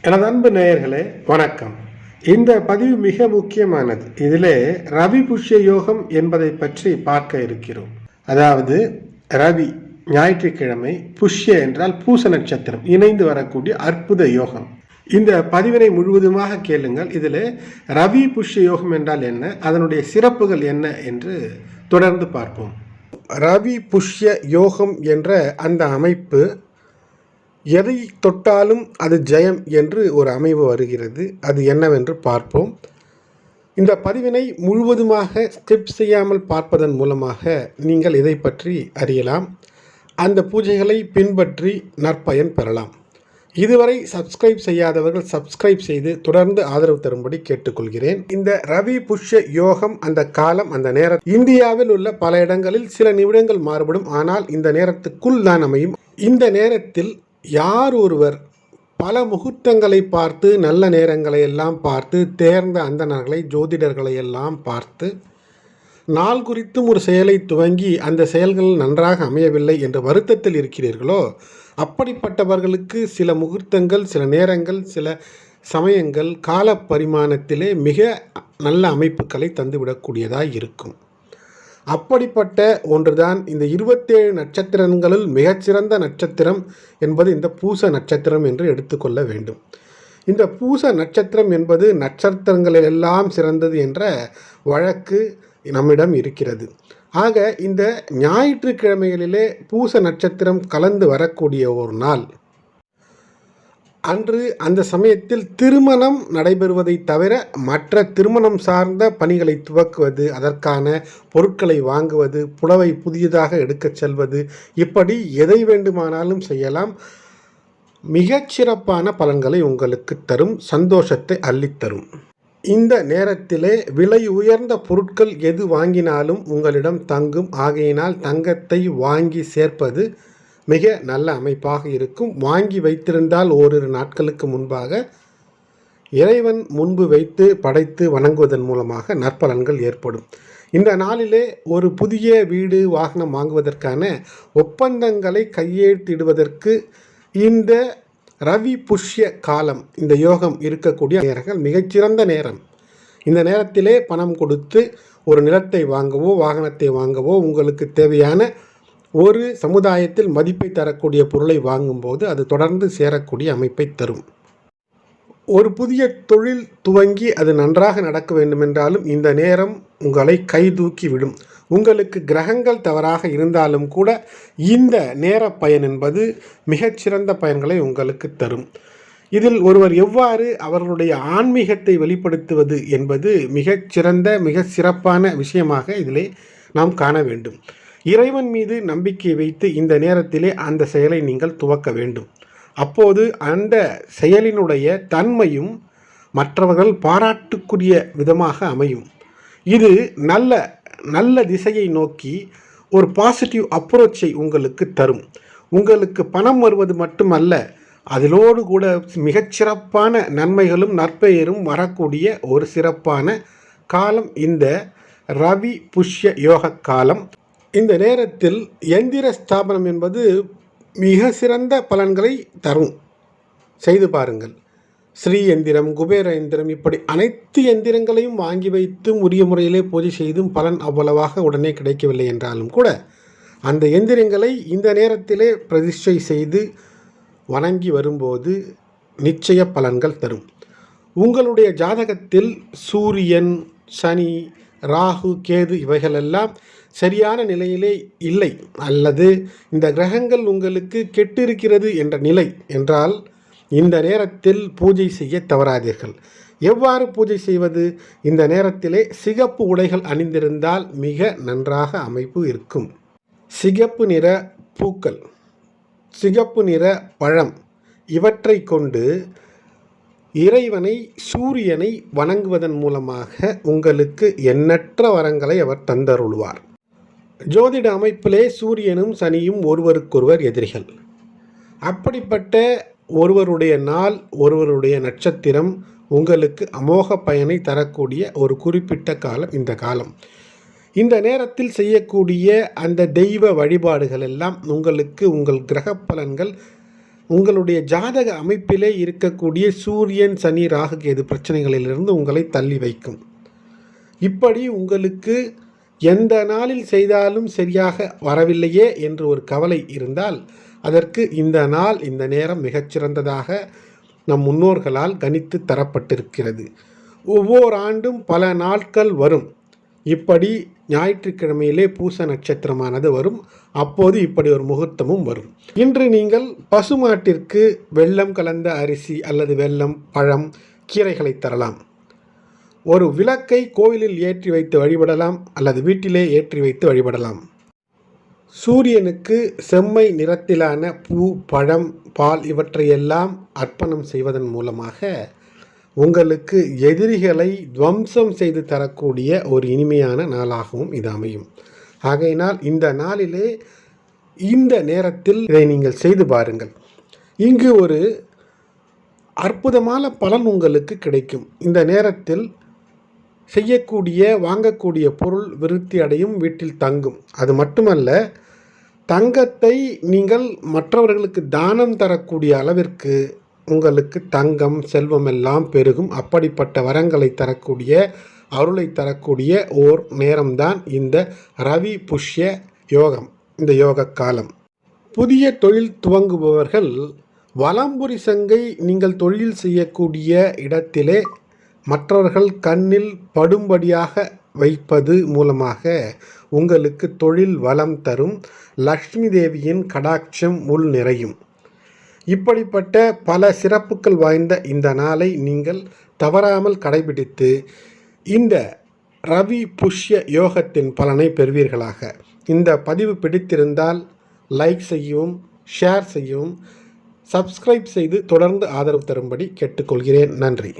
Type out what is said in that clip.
எனது அன்பு நேயர்களே வணக்கம். இந்த பதிவு மிக முக்கியமானது. இதிலே ரவி புஷ்ய யோகம் என்பதை பற்றி பார்க்க இருக்கிறோம். அதாவது ரவி ஞாயிற்றுக்கிழமை, புஷ்ய என்றால் பூச நட்சத்திரம் இணைந்து வரக்கூடிய அற்புத யோகம். இந்த பதிவினை முழுவதுமாக கேளுங்கள். இதில் ரவி புஷ்ய யோகம் என்றால் என்ன, அதனுடைய சிறப்புகள் என்ன என்று தொடர்ந்து பார்ப்போம். ரவி புஷ்ய யோகம் என்ற அந்த அமைப்பு எதை தொட்டாலும் அது ஜெயம் என்று ஒரு அமைவு வருகிறது. அது என்னவென்று பார்ப்போம். இந்த பதிவினை முழுவதுமாக ஸ்கிப் செய்யாமல் பார்ப்பதன் மூலமாக நீங்கள் இதை பற்றி அறியலாம். அந்த பூஜைகளை பின்பற்றி நற்பயன் பெறலாம். இதுவரை சப்ஸ்கிரைப் செய்யாதவர்கள் சப்ஸ்கிரைப் செய்து தொடர்ந்து ஆதரவு தரும்படி கேட்டுக்கொள்கிறேன். இந்த ரவி புஷ்ய யோகம், அந்த காலம், அந்த நேரம் இந்தியாவில் உள்ள பல இடங்களில் சில நிமிடங்கள் மாறுபடும். ஆனால் இந்த நேரத்துக்குள் தான் அமையும். இந்த நேரத்தில் யார் ஒருவர் பல முகூர்த்தங்களை பார்த்து, நல்ல நேரங்களை எல்லாம் பார்த்து, தேர்ந்த அந்தணர்களை, ஜோதிடர்களை எல்லாம் பார்த்து, நாள் குறித்தும் ஒரு செயலை துவங்கி அந்த செயல்கள் நன்றாக அமையவில்லை என்ற வருத்தத்தில் இருக்கிறீர்களோ, அப்படிப்பட்டவர்களுக்கு சில முகூர்த்தங்கள், சில நேரங்கள், சில சமயங்கள் கால பரிமாணத்திலே மிக நல்ல அமைப்புகளை தந்துவிடக்கூடியதாக இருக்கும். அப்படிப்பட்ட ஒன்றுதான் இந்த 27 நட்சத்திரங்களுள் மிகச்சிறந்த நட்சத்திரம் என்பது இந்த பூச நட்சத்திரம் என்று எடுத்துக்கொள்ள வேண்டும். இந்த பூச நட்சத்திரம் என்பது நட்சத்திரங்களெல்லாம் சிறந்தது என்ற வழக்கு நம்மிடம் இருக்கிறது. ஆக இந்த ஞாயிற்றுக்கிழமைகளிலே பூச நட்சத்திரம் கலந்து வரக்கூடிய ஒரு நாள் அன்று, அந்த சமயத்தில் திருமணம் நடைபெறுவதை தவிர மற்ற திருமணம் சார்ந்த பணிகளை துவக்குவது, அதற்கான பொருட்களை வாங்குவது, புடவை புதியதாக எடுக்கச் செல்வது, இப்படி எதை வேண்டுமானாலும் செய்யலாம். மிகச்சிறப்பான பலன்களை உங்களுக்கு தரும், சந்தோஷத்தை அள்ளித்தரும். இந்த நேரத்திலே விலை உயர்ந்த பொருட்கள் எது வாங்கினாலும் உங்களிடம் தங்கும். ஆகையினால் தங்கத்தை வாங்கி சேர்ப்பது மிக நல்ல அமைப்பாக இருக்கும். வாங்கி வைத்திருந்தால் ஓரிரு நாட்களுக்கு முன்பாக இறைவன் முன்பு வைத்து படைத்து வணங்குவதன் மூலமாக நற்பலன்கள் ஏற்படும். இந்த நாளிலே ஒரு புதிய வீடு, வாகனம் வாங்குவதற்கான ஒப்பந்தங்களை கையெழுத்திடுவதற்கு இந்த ரவி புஷ்ய காலம், இந்த யோகம் இருக்கக்கூடிய நேரங்கள் மிகச்சிறந்த நேரம். இந்த நேரத்திலே பணம் கொடுத்து ஒரு நிலத்தை வாங்கவோ, வாகனத்தை வாங்கவோ, உங்களுக்கு தேவையான ஒரு சமுதாயத்தில் மதிப்பை தரக்கூடிய பொருளை வாங்கும்போது அது தொடர்ந்து சேரக்கூடிய அமைப்பை தரும். ஒரு புதிய தொழில் துவங்கி அது நன்றாக நடக்க வேண்டுமென்றாலும் இந்த நேரம் உங்களை கைதூக்கி விடும். உங்களுக்கு கிரகங்கள் தவறாக இருந்தாலும் கூட இந்த நேர பயன் என்பது மிகச்சிறந்த பயன்களை உங்களுக்கு தரும். இதில் ஒருவர் எவ்வாறு அவர்களுடைய ஆன்மீகத்தை வெளிப்படுத்துவது என்பது மிகச்சிறந்த, மிக சிறப்பான விஷயமாக இதிலே நாம் காண வேண்டும். இறைவன் மீது நம்பிக்கை வைத்து இந்த நேரத்திலே அந்த செயலை நீங்கள் துவக்க வேண்டும். அப்போது அந்த செயலினுடைய தன்மையும் மற்றவர்கள் பாராட்டுக்குரிய விதமாக அமையும். இது நல்ல திசையை நோக்கி ஒரு பாசிட்டிவ் அப்ரோச்சை உங்களுக்கு தரும். உங்களுக்கு பணம் வருவது மட்டுமல்ல, அதிலோடு கூட மிகச்சிறப்பான நன்மைகளும் நற்பெயரும் வரக்கூடிய ஒரு சிறப்பான காலம் இந்த ரவி புஷ்ய யோக காலம். இந்த நேரத்தில் எந்திர ஸ்தாபனம் என்பது மிக சிறந்த பலன்களை தரும். செய்து பாருங்கள். ஸ்ரீ எந்திரம், குபேர எந்திரம், இப்படி அனைத்து எந்திரங்களையும் வாங்கி வைத்தும் உரிய முறையிலே பூஜை செய்தும் பலன் அவ்வளவாக உடனே கிடைக்கவில்லை என்றாலும் கூட அந்த எந்திரங்களை இந்த நேரத்திலே பிரதிஷ்டை செய்து வணங்கி வரும்போது நிச்சய பலன்கள் தரும். உங்களுடைய ஜாதகத்தில் சூரியன், சனி, ராகு, கேது இவைகளெல்லாம் சரியான நிலையிலே இல்லை, அல்லது இந்த கிரகங்கள் உங்களுக்கு கெட்டிருக்கிறது என்ற நிலை என்றால் இந்த நேரத்தில் பூஜை செய்ய தவறாதீர்கள். எவ்வாறு பூஜை செய்வது? இந்த நேரத்திலே சிகப்பு உடைகள் அணிந்திருந்தால் மிக நன்றாக அமைப்பு இருக்கும். சிகப்பு நிற பூக்கள், சிகப்பு நிற பழம், இவற்றை கொண்டு இறைவனை, சூரியனை வணங்குவதன் மூலமாக உங்களுக்கு எண்ணற்ற வரங்களை அவர் தந்தருள்வார். ஜோதிட அமைப்பிலே சூரியனும் சனியும் ஒருவருக்கொருவர் எதிரிகள். அப்படிப்பட்ட ஒருவருடைய நாள், ஒருவருடைய நட்சத்திரம் உங்களுக்கு அமோக பயனை தரக்கூடிய ஒரு குறிப்பிட்ட காலம் இந்த காலம். இந்த நேரத்தில் செய்யக்கூடிய அந்த தெய்வ வழிபாடுகள் எல்லாம் உங்களுக்கு உங்கள் கிரக பலன்கள் உங்களுடைய ஜாதக அமைப்பிலே இருக்கக்கூடிய சூரியன், சனி, ராகு, கேது பிரச்சனைகளிலிருந்து உங்களை தள்ளி வைக்கும். இப்படி உங்களுக்கு எந்த நாளில் செய்தாலும் சரியாக வரவில்லையே என்று ஒரு கவலை இருந்தால் அதற்கு இந்த நாள், இந்த நேரம் மிகச்சிறந்ததாக நம் முன்னோர்களால் கணித்து தரப்பட்டிருக்கிறது. ஒவ்வொரு ஆண்டும் பல நாட்கள் வரும். இப்படி ஞாயிற்றுக்கிழமையிலே பூச நட்சத்திரமானது வரும். அப்போது இப்படி ஒரு முகூர்த்தமும் வரும். இன்று நீங்கள் பசுமாட்டிற்கு வெல்லம் கலந்த அரிசி அல்லது வெல்லம், பழம், கீரைகளை தரலாம். ஒரு விளக்கை கோவிலில் ஏற்றி வைத்து வழிபடலாம் அல்லது வீட்டிலே ஏற்றி வைத்து வழிபடலாம். சூரியனுக்கு செம்மை நிறத்திலான பூ, பழம், பால் இவற்றையெல்லாம் அர்ப்பணம் செய்வதன் மூலமாக உங்களுக்கு எதிரிகளை துவம்சம் செய்து தரக்கூடிய ஒரு இனிமையான நாளாகவும் இது அமையும். ஆகையினால் இந்த நாளிலே இந்த நேரத்தில் இதை நீங்கள் செய்து பாருங்கள். இங்கு ஒரு அற்புதமான பலன் உங்களுக்கு கிடைக்கும். இந்த நேரத்தில் செய்யக்கூடிய, வாங்கக்கூடிய பொருள் விருத்தி அடையும், வீட்டில் தங்கும். அது மட்டுமல்ல, தங்கத்தை நீங்கள் மற்றவர்களுக்கு தானம் தரக்கூடிய அளவிற்கு உங்களுக்கு தங்கம், செல்வம் எல்லாம் பெருகும். அப்படிப்பட்ட வரங்களை தரக்கூடிய, அருளை தரக்கூடிய ஓர் நேரம்தான் இந்த ரவி புஷ்ய யோகம், இந்த யோக காலம். புதிய தொழில் துவங்குபவர்கள் வலம்புரி சங்கை நீங்கள் தொழில் செய்யக்கூடிய இடத்திலே மற்றவர்கள் கண்ணில் படும்படியாக வைப்பது மூலமாக உங்களுக்கு தொழில் வளம் தரும். லக்ஷ்மி தேவியின் கடாட்சம் உள் நிறையும். இப்படிப்பட்ட பல சிறப்புகள் வாய்ந்த இந்த நாளை நீங்கள் தவறாமல் கடைபிடித்து இந்த ரவி புஷ்ய யோகத்தின் பலனை பெறுவீர்களாக. இந்த பதிவு பிடித்திருந்தால் லைக் செய்யவும், ஷேர் செய்யவும், சப்ஸ்கிரைப் செய்து தொடர்ந்து ஆதரவு தரும்படி கேட்டுக்கொள்கிறேன். நன்றி.